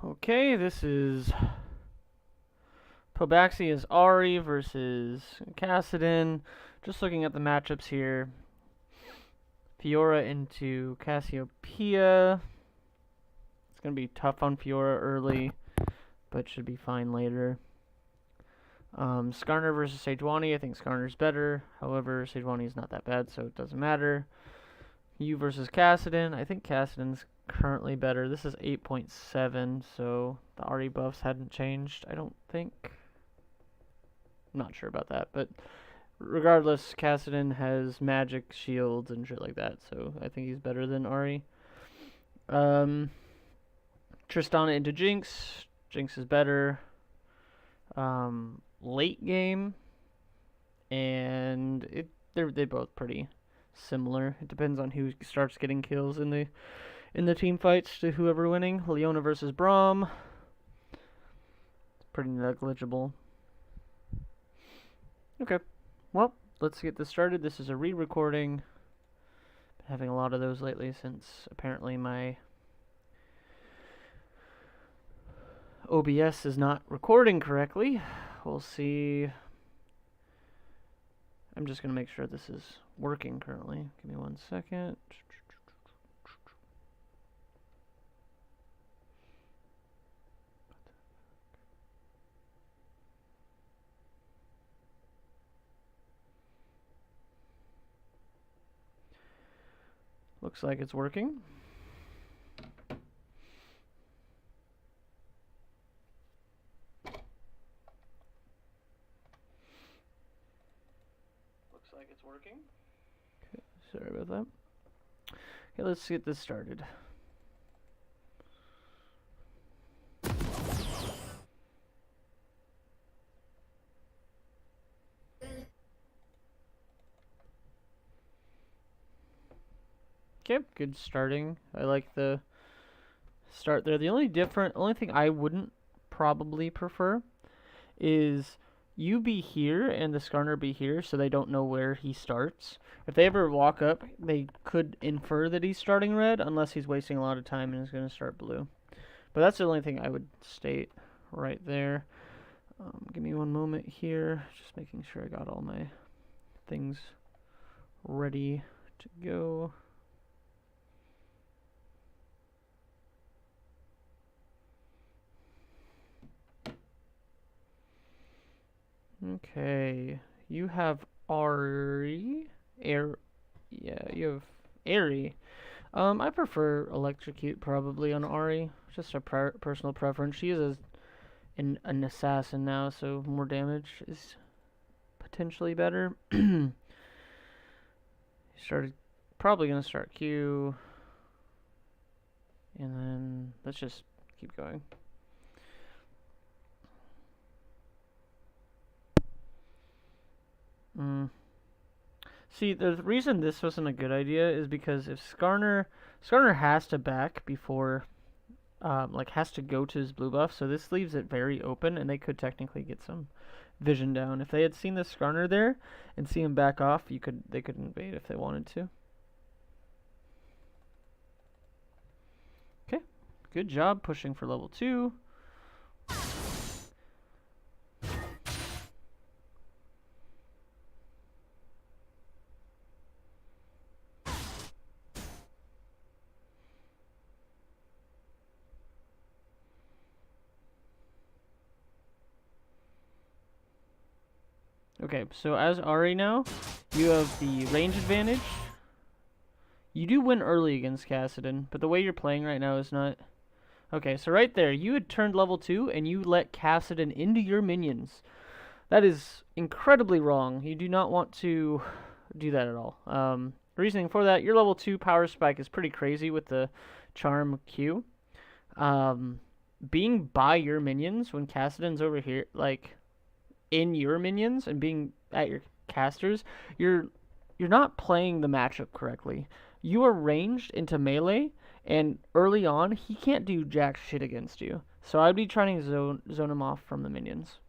Okay, this is Pobaxi is Ahri versus Kassadin. Just looking at the matchups here. Fiora into Cassiopeia. It's going to be tough on Fiora early, but should be fine later. Skarner versus Sejuani. I think Skarner's better. However, Sejuani is not that bad, so it doesn't matter. You versus Kassadin. I think Kassadin's currently better. This is 8.7, so the Ahri buffs hadn't changed, I don't think. I'm not sure about that, but regardless, Kassadin has magic shields and shit like that, so I think he's better than Ahri. Tristana into Jinx. Jinx is better. Late game, and they're both pretty similar. It depends on who starts getting kills in the team fights to whoever winning. Leona versus Braum. It's pretty negligible. Okay, well, let's get this started. This is a re-recording. Been having a lot of those lately since apparently my OBS is not recording correctly. We'll see. I'm just going to make sure this is working currently. Give me 1 second. Looks like it's working. Okay, sorry about that. Okay, let's get this started. Okay, good starting. I like the start there. The only thing I wouldn't probably prefer is you be here and the Skarner be here, so they don't know where he starts. If they ever walk up, they could infer that he's starting red, unless he's wasting a lot of time and is going to start blue. But that's the only thing I would state right there. Give me 1 moment here, just making sure I got all my things ready to go. Okay, you have Ahri. Yeah, you have ahri. I prefer Electrocute probably on Ahri. Just a personal preference. She is an assassin now, so more damage is potentially better. Probably gonna start Q, and then let's just keep going. See, the reason this wasn't a good idea is because if Skarner has to back before, has to go to his blue buff, so this leaves it very open, and they could technically get some vision down. If they had seen the Skarner there and see him back off, they could invade if they wanted to. Okay, good job pushing for level 2. Okay, so as Ahri now, you have the range advantage. You do win early against Kassadin, but the way you're playing right now is not... Okay, so right there, you had turned level 2, and you let Kassadin into your minions. That is incredibly wrong. You do not want to do that at all. Reasoning for that, your level 2 power spike is pretty crazy with the charm Q. Being by your minions when Kassadin's over here, in your minions and being at your casters, you're not playing the matchup correctly. You are ranged into melee, and early on, he can't do jack shit against you. So I'd be trying to zone him off from the minions.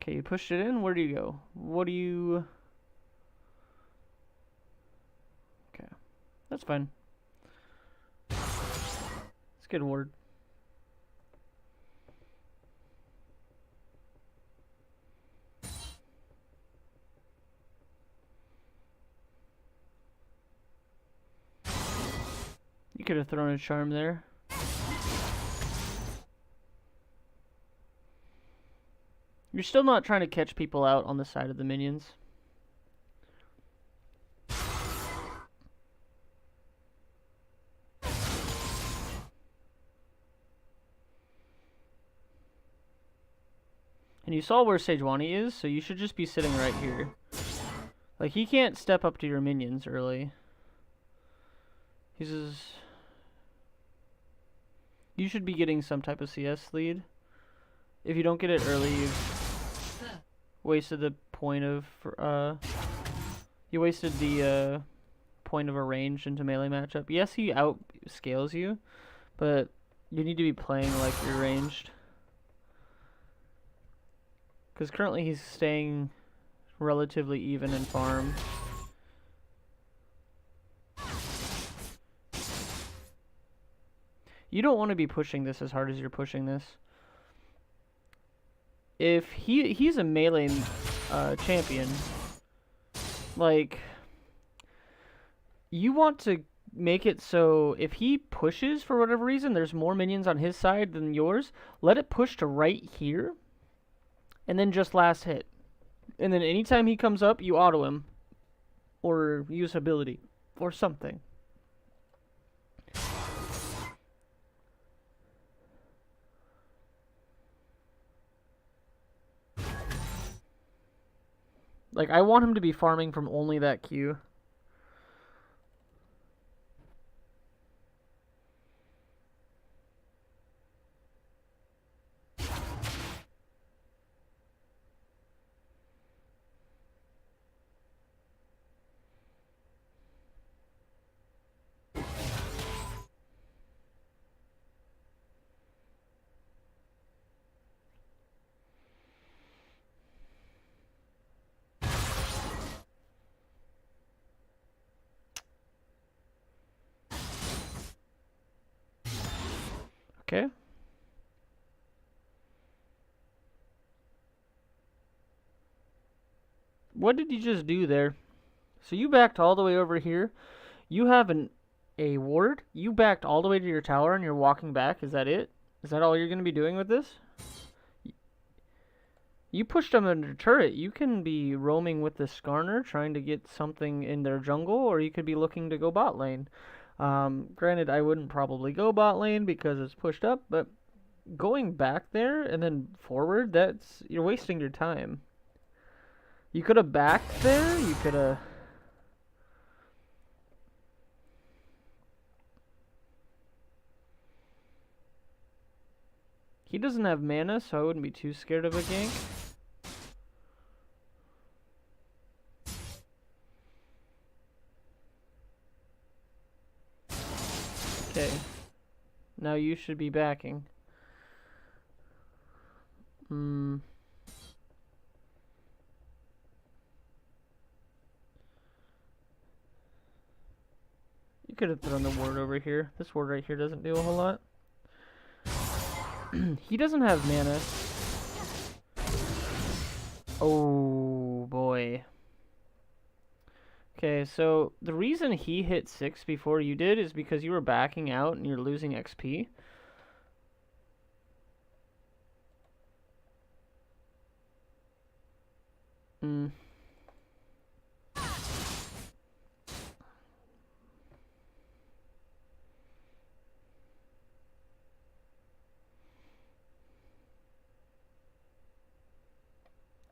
Okay, you pushed it in. Where do you go? What do you That's fine. It's a good ward. You could have thrown a charm there. You're still not trying to catch people out on the side of the minions. And you saw where Sejuani is, so you should just be sitting right here. Like, he can't step up to your minions early. He's just... You should be getting some type of CS lead. If you don't get it early, you've wasted the point of... you wasted the point of a range into melee matchup. Yes, he outscales you, but you need to be playing like you're ranged. Because currently he's staying relatively even in farm. You don't want to be pushing this as hard as you're pushing this. If he's a melee champion, like, you want to make it so if he pushes for whatever reason, there's more minions on his side than yours, let it push to right here, and then just last hit. And then anytime he comes up, you auto him, or use ability, or something. Like, I want him to be farming from only that Q. Okay. What did you just do there? So you backed all the way over here. You have a ward. You backed all the way to your tower and you're walking back. Is that it? Is that all you're going to be doing with this? You pushed them under turret. You can be roaming with the Skarner trying to get something in their jungle, or you could be looking to go bot lane. Granted, I wouldn't probably go bot lane because it's pushed up, but going back there and then forward, you're wasting your time. You could have backed there, you could have... He doesn't have mana, so I wouldn't be too scared of a gank. Okay. Now you should be backing. You could have thrown the ward over here. This ward right here doesn't do a whole lot. He doesn't have mana. Oh boy. Okay, so the reason he hit 6 before you did is because you were backing out and you're losing XP.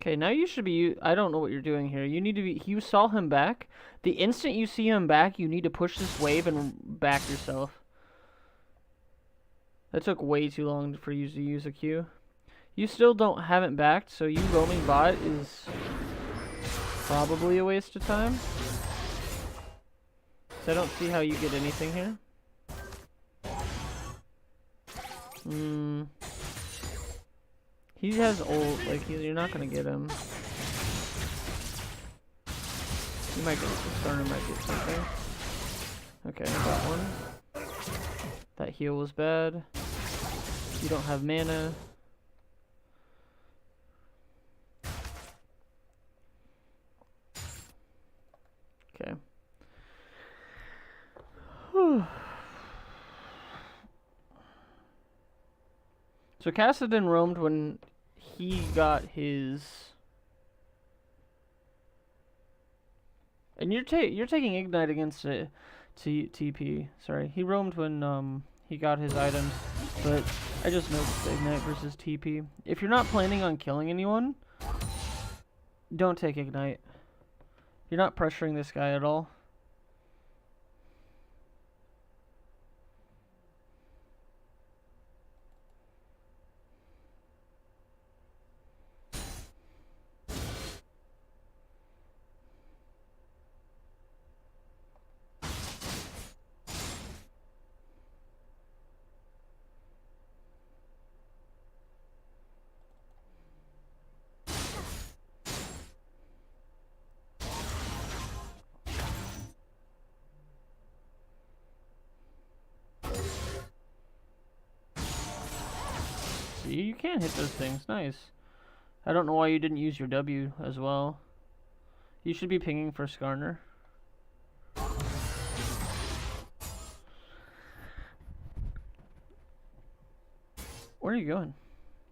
Okay, now you should be... I don't know what you're doing here. You need to be... You saw him back. The instant you see him back, you need to push this wave and back yourself. That took way too long for you to use a Q. You still haven't backed, so you roaming bot is probably a waste of time. So I don't see how you get anything here. He has ult, like, you're not gonna get him. You might get some Skarner, might get something. Okay, I got one. That heal was bad. You don't have mana. Okay. Whew. So Kassadin roamed when he got his, and you're taking ignite against a TP. Sorry, he roamed when he got his items, but I just noticed the ignite versus TP. If you're not planning on killing anyone, don't take ignite. You're not pressuring this guy at all. See, you can hit those things. Nice. I don't know why you didn't use your W as well. You should be pinging for Skarner. Where are you going?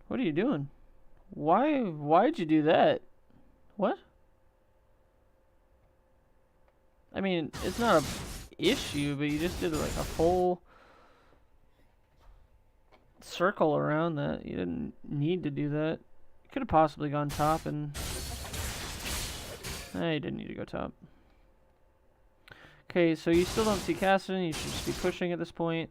What are you doing? Why'd you do that? What? I mean, it's not a issue, but you just did like a full circle around that. You didn't need to do that. You could have possibly gone top and... you didn't need to go top. Okay, so you still don't see Kassadin. You should just be pushing at this point.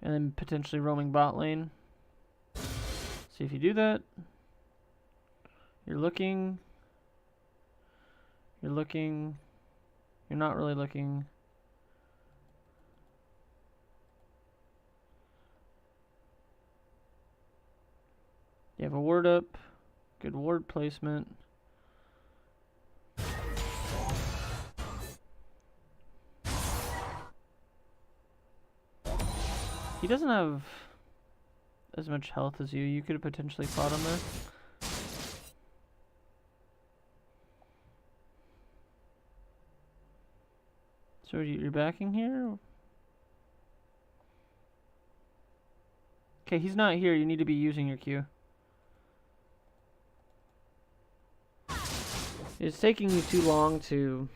And then potentially roaming bot lane. See if you do that. You're looking. You're looking. You're not really looking. You have a ward up. Good ward placement. He doesn't have as much health as you. You could have potentially fought him there. So you're backing here? Okay, he's not here. You need to be using your Q. It's taking you too long to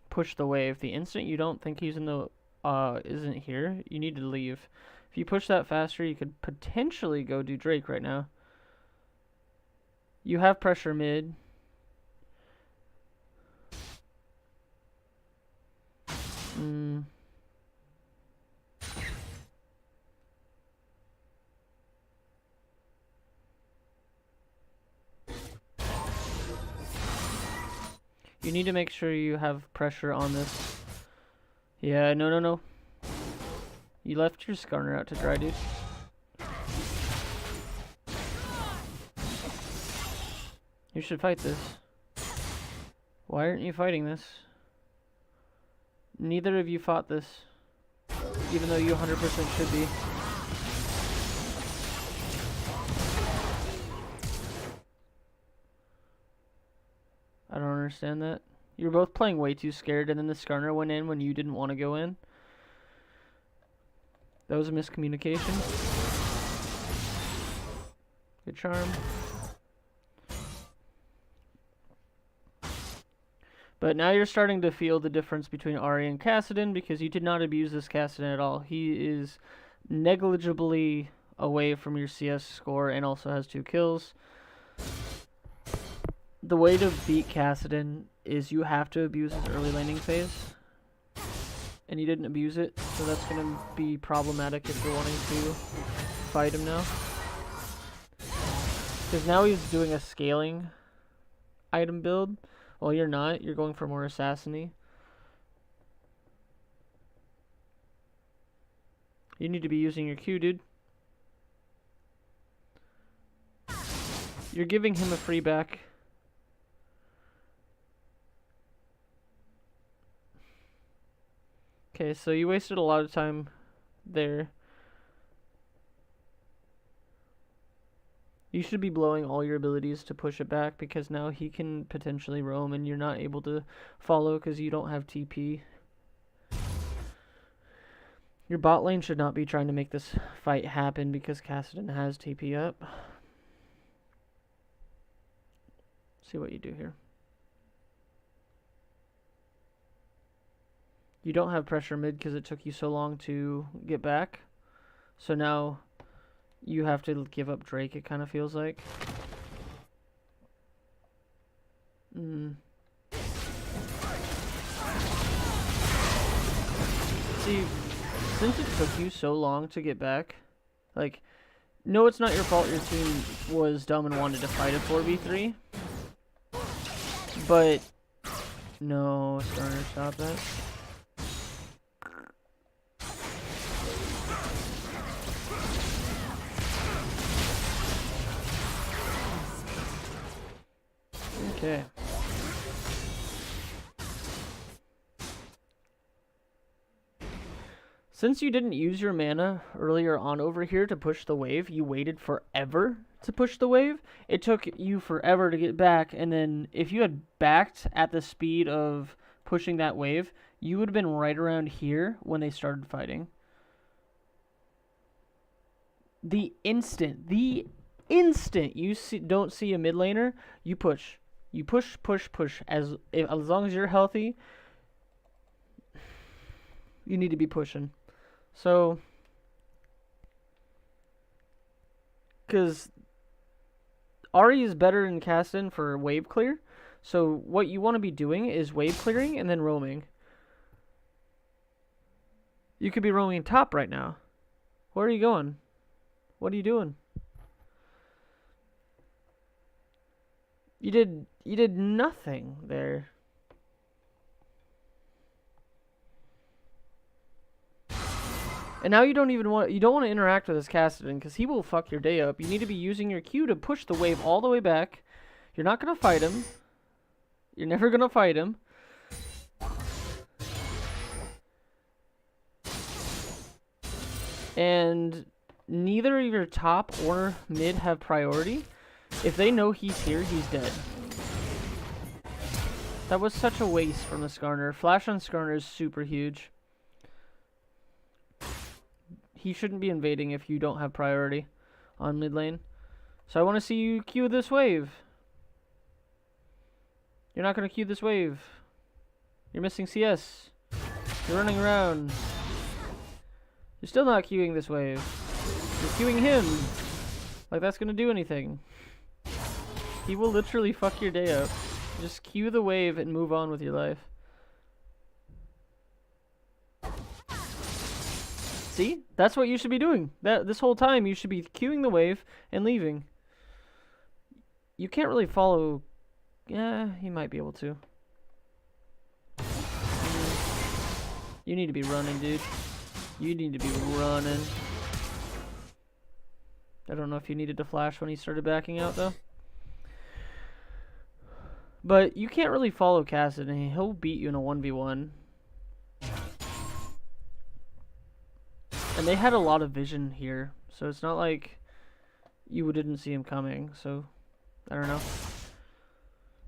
push the wave. The instant you don't think he's in the isn't here, you need to leave. If you push that faster, you could potentially go do Drake right now. You have pressure mid. You need to make sure you have pressure on this. Yeah, no. You left your Skarner out to dry, dude. You should fight this. Why aren't you fighting this? Neither of you fought this. Even though you 100% should be. I don't understand that. You were both playing way too scared, and then the Skarner went in when you didn't want to go in. That was a miscommunication. Good charm. But now you're starting to feel the difference between Ahri and Kassadin because you did not abuse this Kassadin at all. He is negligibly away from your CS score and also has 2 kills. The way to beat Kassadin is you have to abuse his early laning phase. And you didn't abuse it, so that's going to be problematic if you're wanting to fight him now. Because now he's doing a scaling item build. Well, you're not. You're going for more assassin-y. You need to be using your Q, dude. You're giving him a free back. Okay, so you wasted a lot of time there. You should be blowing all your abilities to push it back because now he can potentially roam and you're not able to follow because you don't have TP. Your bot lane should not be trying to make this fight happen because Kassadin has TP up. See what you do here. You don't have pressure mid because it took you so long to get back. So now you have to give up Drake, it kind of feels like. See, since it took you so long to get back, like, no, it's not your fault your team was dumb and wanted to fight a 4v3. But, no, Starter, stop that. Okay. Since you didn't use your mana earlier on over here to push the wave, you waited forever to push the wave. It took you forever to get back, and then if you had backed at the speed of pushing that wave, you would have been right around here when they started fighting. The instant you don't see a mid laner, you push. You push, push, push. As long as you're healthy, you need to be pushing. So, because Ahri is better than Kassadin for wave clear. So what you want to be doing is wave clearing and then roaming. You could be roaming top right now. Where are you going? What are you doing? You did nothing there. And now you don't want to interact with this Kassadin because he will fuck your day up. You need to be using your Q to push the wave all the way back. You're not gonna fight him. You're never gonna fight him. And neither of your top or mid have priority. If they know he's here, he's dead. That was such a waste from the Skarner. Flash on Skarner is super huge. He shouldn't be invading if you don't have priority on mid lane. So I want to see you Q this wave. You're not going to Q this wave. You're missing CS. You're running around. You're still not Qing this wave. You're Qing him. Like that's going to do anything. He will literally fuck your day up. Just Q the wave and move on with your life. See? That's what you should be doing. This whole time you should be queuing the wave and leaving. You can't really follow. Yeah, you might be able to. You need to be running, dude. You need to be running. I don't know if you needed to flash when he started backing out, though. But you can't really follow Kassadin. He'll beat you in a 1v1. And they had a lot of vision here, so it's not like you didn't see him coming, so I don't know.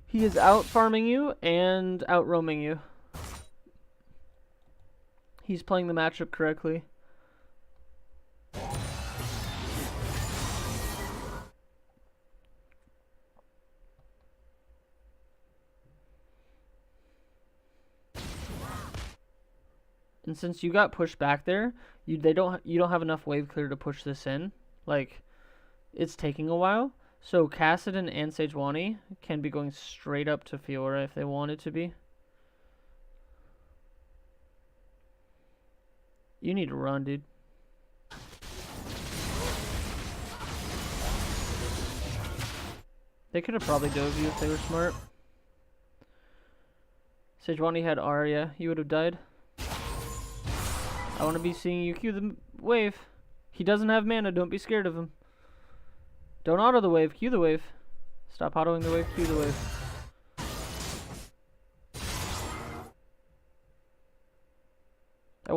He is out farming you and out roaming you. He's playing the matchup correctly. And since you got pushed back there, you don't have enough wave clear to push this in. Like, it's taking a while. So Kassadin and Sejuani can be going straight up to Fiora if they wanted to be. You need to run, dude. They could have probably dove you if they were smart. Sejuani had Arya, you would have died. I want to be seeing you Q the wave. He doesn't have mana, don't be scared of him. Don't auto the wave, Q the wave. Stop autoing the wave, Q the wave.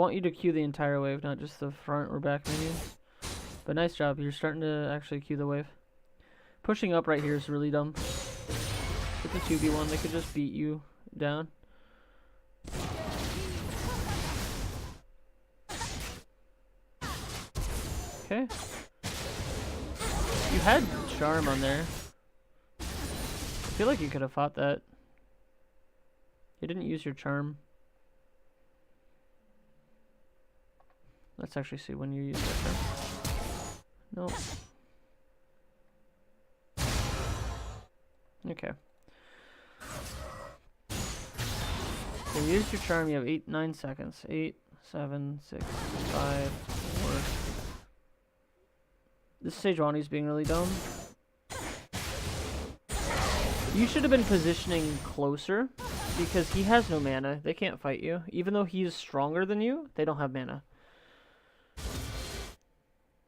want you to queue the entire wave, not just the front or back minions. But nice job, you're starting to actually queue the wave. Pushing up right here is really dumb. With the 2v1, they could just beat you down. Okay. You had charm on there. I feel like you could have fought that. You didn't use your charm. Let's actually see when you use that charm. Nope. Okay. So you used your charm, you have 9 seconds. 8, 7, 6, 5, 4. This Sejuani's being really dumb. You should have been positioning closer, because he has no mana. They can't fight you. Even though he's stronger than you, they don't have mana.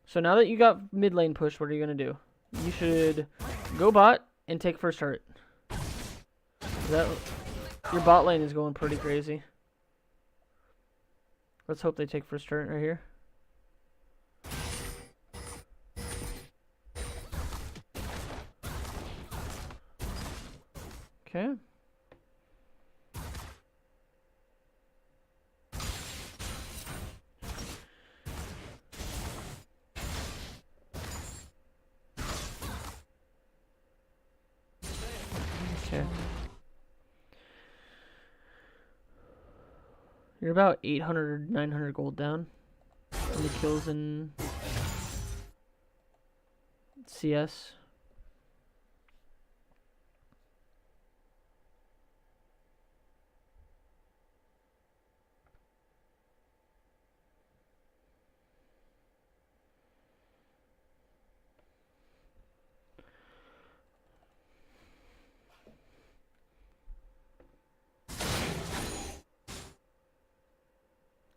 So now that you got mid lane push, what are you going to do? You should go bot and take first turret. Your bot lane is going pretty crazy. Let's hope they take first turret right here. Okay. Okay. You're about 800, 900 gold down on the kills in CS.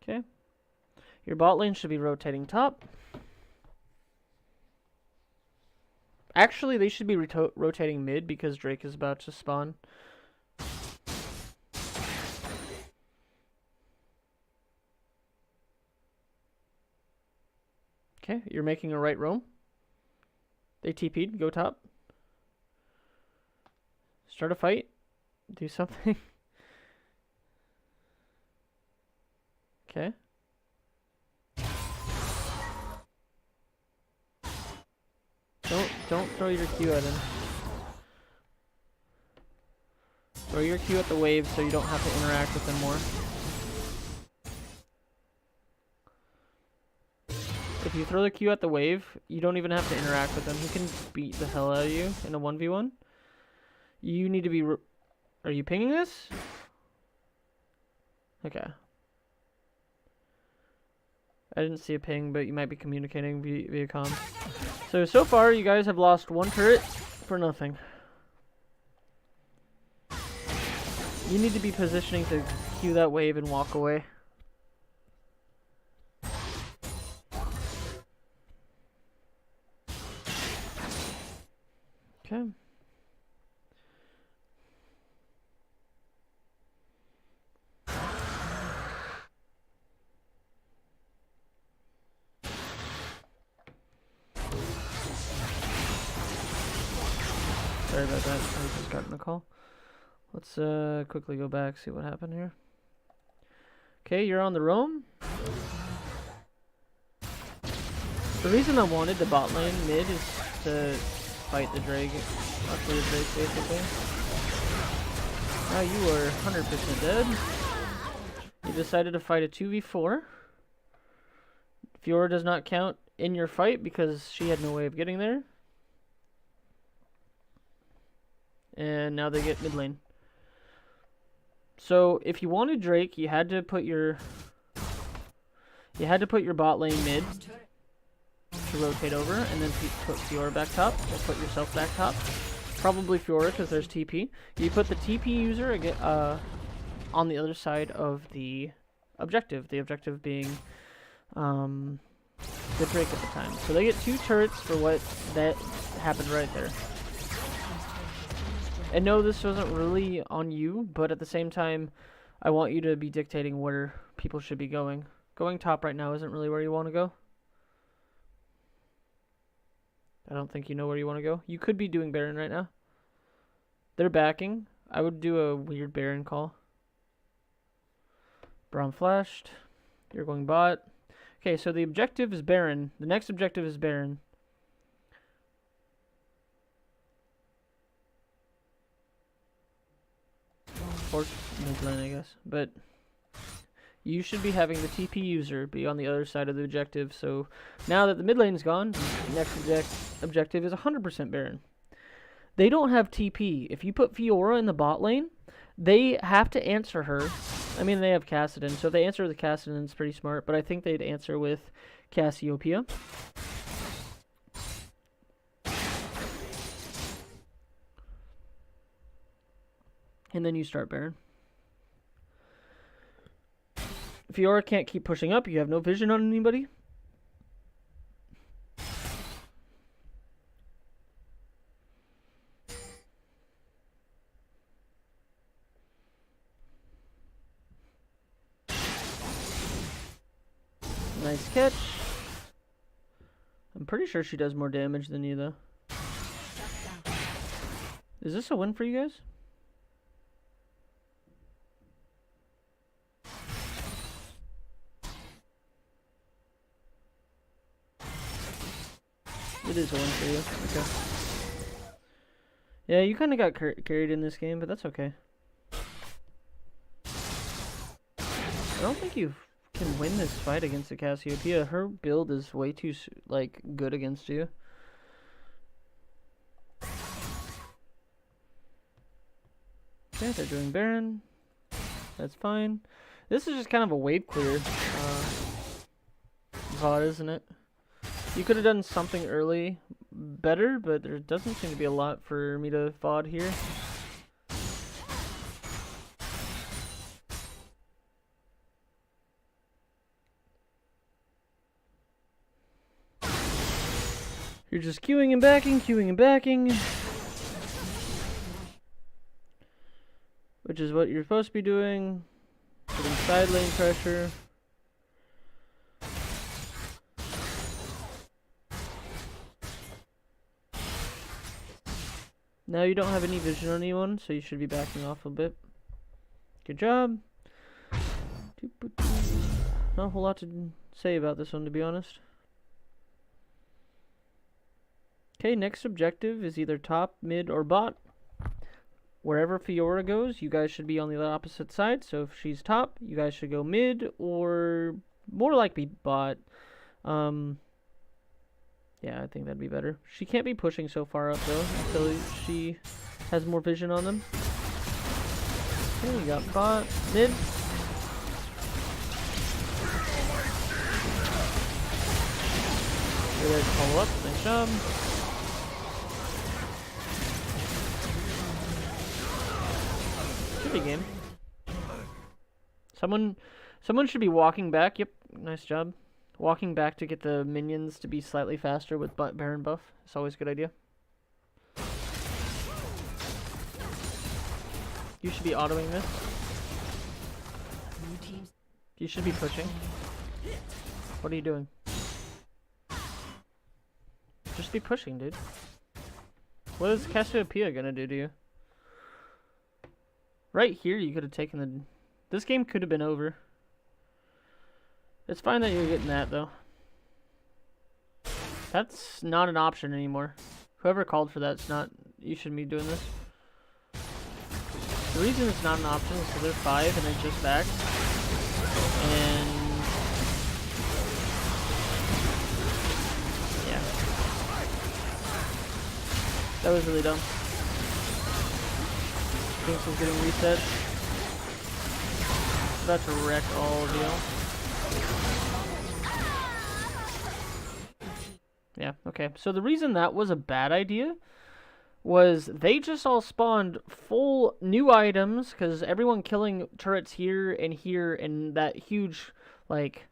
Okay. Your bot lane should be rotating top. Actually, they should be rotating mid because Drake is about to spawn. Okay, you're making a right roam. They TP'd, go top. Start a fight. Do something. Okay. Don't throw your Q at him. Throw your Q at the wave so you don't have to interact with him more. If you throw the Q at the wave, you don't even have to interact with him. He can beat the hell out of you in a 1v1. You need to be... Are you pinging this? Okay. I didn't see a ping, but you might be communicating via comm. So far, you guys have lost one turret for nothing. You need to be positioning to cue that wave and walk away. Okay. Sorry about that, I just got in a call. Let's quickly go back, see what happened here. Okay, you're on the roam. The reason I wanted the bot lane mid is to fight the Drake. Actually, the Drake, basically. Now you are 100% dead. You decided to fight a 2v4. Fiora does not count in your fight because she had no way of getting there. And now they get mid lane. So if you wanted Drake, you had to put your bot lane mid to rotate over, and then put Fiora back top, or put yourself back top. Probably Fiora because there's TP. You put the TP user again on the other side of the objective. The objective being the Drake at the time. So they get 2 turrets for what that happened right there. And no, this wasn't really on you, but at the same time, I want you to be dictating where people should be going. Going top right now isn't really where you want to go. I don't think you know where you want to go. You could be doing Baron right now. They're backing. I would do a weird Baron call. Braum flashed. You're going bot. Okay, so the objective is Baron. The next objective is Baron. Or mid lane, I guess. But you should be having the TP user be on the other side of the objective. So now that the mid lane is gone, the next objective is 100% Baron. They don't have TP. If you put Fiora in the bot lane, they have to answer her. I mean, they have Kassadin, so if they answer with Kassadin, it's pretty smart. But I think they'd answer with Cassiopeia. And then you start Baron. Fiora can't keep pushing up. You have no vision on anybody. Nice catch. I'm pretty sure she does more damage than you, though. Is this a win for you guys? It is a win for you. Okay. Yeah, you kind of got carried in this game, but that's okay. I don't think you can win this fight against the Cassiopeia. Her build is way too, like, good against you. Okay, they're doing Baron. That's fine. This is just kind of a wave clear VOD, isn't it? You could have done something early better, but there doesn't seem to be a lot for me to VOD here. You're just queuing and backing, which is what you're supposed to be doing. Putting side lane pressure. Now you don't have any vision on anyone, so you should be backing off a bit. Good job. Not a whole lot to say about this one, to be honest. Okay, next objective is either top, mid, or bot. Wherever Fiora goes, you guys should be on the opposite side. So if she's top, you guys should go mid, or more likely bot. Yeah, I think that'd be better. She can't be pushing so far up, though, until she has more vision on them. Okay, we got bot, mid. You guys follow up, nice job. Good game. Someone should be walking back. Yep, nice job. Walking back to get the minions to be slightly faster with Baron buff. It's always a good idea. You should be autoing this. You should be pushing. What are you doing? Just be pushing, dude. What is Cassiopeia gonna do to you? Right here, you could have taken the... This game could have been over. It's fine that you're getting that, though. That's not an option anymore. Whoever called for that's not... You shouldn't be doing this. The reason it's not an option is because they're 5 and they just backed. And... yeah. That was really dumb. Jinx was getting reset. About to wreck all of you. Yeah, okay. So the reason that was a bad idea was they just all spawned full new items because everyone killing turrets here and that huge, like,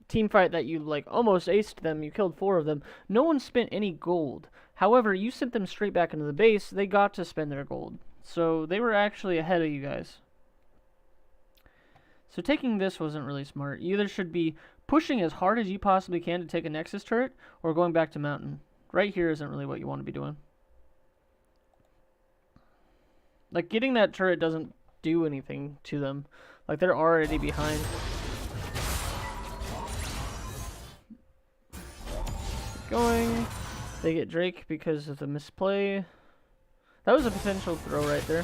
team fight that you, like, almost aced them. You killed 4 of them. No one spent any gold. However, you sent them straight back into the base. They got to spend their gold. So they were actually ahead of you guys. So taking this wasn't really smart. You either should be pushing as hard as you possibly can to take a Nexus turret, or going back to mountain. Right here isn't really what you want to be doing. Like, getting that turret doesn't do anything to them. Like, they're already behind. Going. They get Drake because of the misplay. That was a potential throw right there.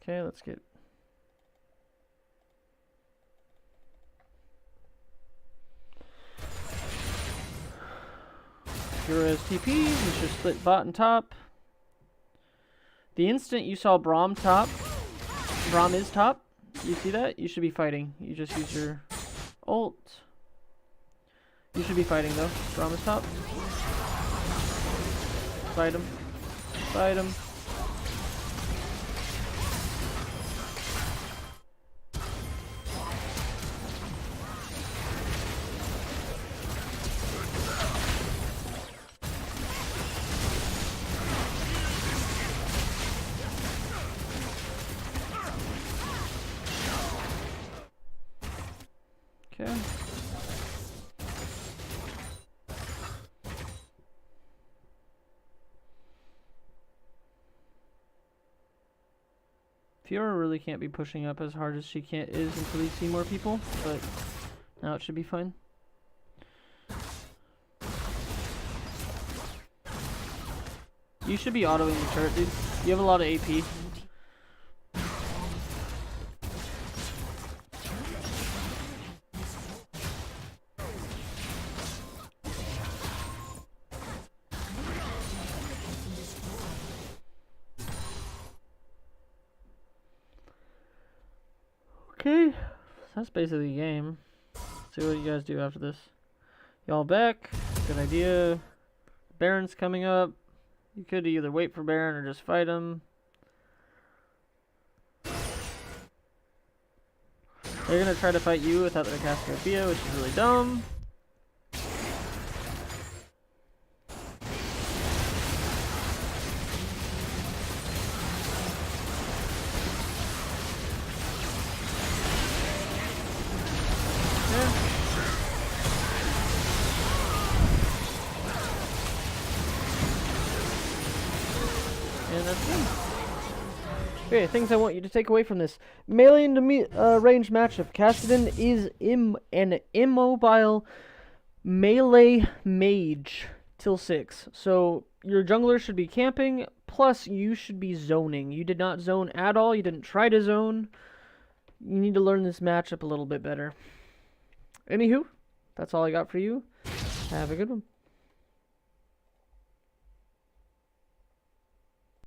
Okay, let's get... Hero has TP, you should split bot and top. The instant you saw Braum top, Braum is top, you see that? You should be fighting. You just use your ult. You should be fighting though. Braum is top. Fight him. Fight him. Okay. Fiora really can't be pushing up as hard as she is until we see more people, but now it should be fine. You should be autoing the turret, dude. You have a lot of AP. Okay, that's basically the game. See what you guys do after this. Y'all back. Good idea. Baron's coming up. You could either wait for Baron or just fight him. They're gonna try to fight you without their caster Fia, which is really dumb. And that's it. Okay, things I want you to take away from this. Melee into range matchup. Kassadin is an immobile melee mage till 6. So your jungler should be camping, plus you should be zoning. You did not zone at all. You didn't try to zone. You need to learn this matchup a little bit better. Anywho, that's all I got for you. Have a good one.